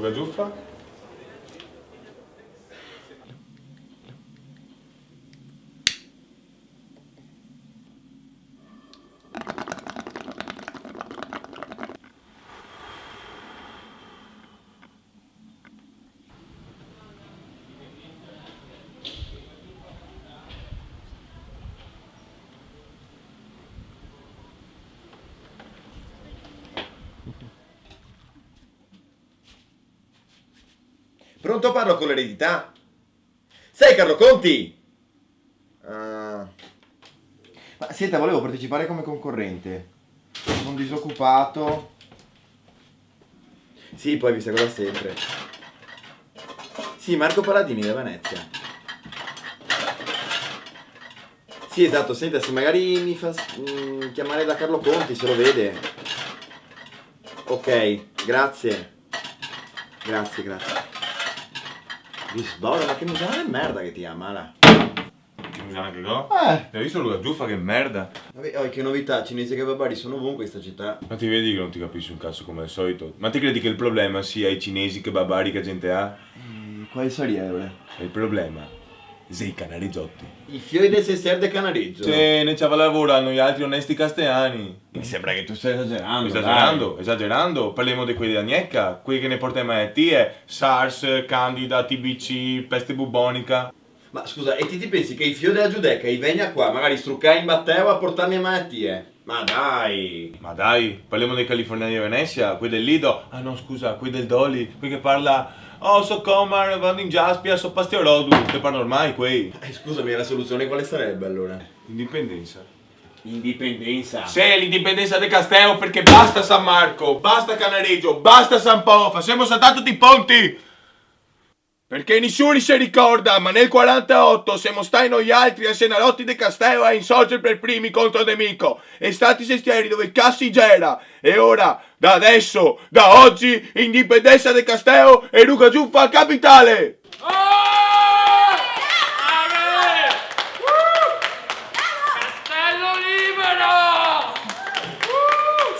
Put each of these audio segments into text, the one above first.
Luca Giuffa? Pronto, parlo con l'eredità? Sei Carlo Conti? Ah. Ma senta, volevo partecipare come concorrente. Sono disoccupato. Sì, poi vi seguo da sempre. Sì, Marco Paladini da Venezia. Sì, esatto, senta, se magari mi fa chiamare da Carlo Conti, se lo vede. Ok, grazie. Grazie. Bisboro, ma che musana di merda che ti ama, là. Che musana che go? Hai visto Luca Giuffa, che merda? Vabbè, oh, che novità, cinesi che babari sono ovunque in sta città. Ma ti vedi che non ti capisci un cazzo come al solito? Ma ti credi che il problema sia i cinesi che babari che gente ha? Quali sarebbe? E il problema sei i canaregiotti. I fiori del sestier de Canareggio. Se ne c'ava lavorano gli altri onesti castellani. Mi sembra che tu stai esagerando. Esagerando. Parliamo di quelli da Gnecca, quelli che ne portano malattie, SARS, Candida, TBC, peste bubonica. Ma scusa, e ti pensi che i fiori della Giudecca i venga qua, magari struccare in batteo a portarmi malattie? Ma dai! Ma dai, parliamo dei californiani di Venezia, quelli del Lido. Ah no, scusa, quelli del Doli, quelli che parla... Oh, so Comar, vado in Giaspia, so Pastiorodu, te parlo ormai quei. Scusami, la soluzione quale sarebbe allora? Indipendenza. Indipendenza? Sì, l'indipendenza del Castello perché basta San Marco, basta Canareggio, basta San Po, facciamo saltare tutti i ponti! Perché nessuno si ricorda, ma nel 48 siamo stati noi altri a Senalotti del Castello a insorgere per primi contro il nemico. E stati sestieri dove Cassi c'era. E ora, da adesso, da oggi, indipendenza del Castello e Luca Giuffa capitale! Castello libero!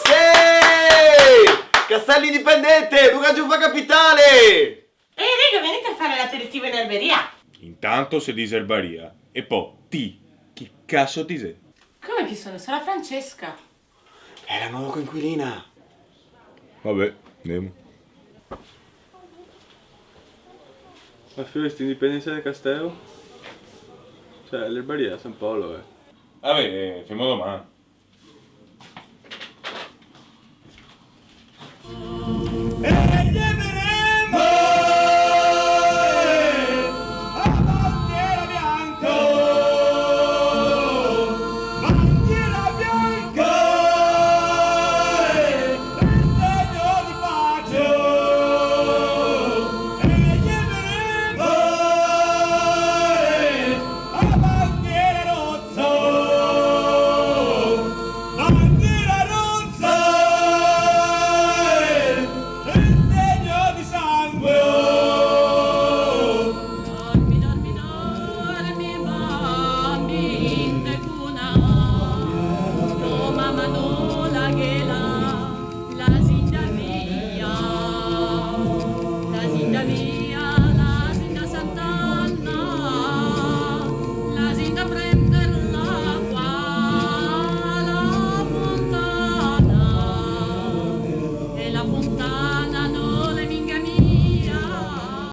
Sì! Castello indipendente, Luca Giuffa capitale! Ehi raga, venite a fare l'aperitivo in alberia. Intanto si dice erbaria. E poi, ti, che cazzo ti sei? Come chi sono? Sono Francesca. È la nuova coinquilina. Vabbè, andiamo. Ma fioresti indipendenza del castello? Cioè, l'erbaria a San Paolo, Vabbè, fermo domani.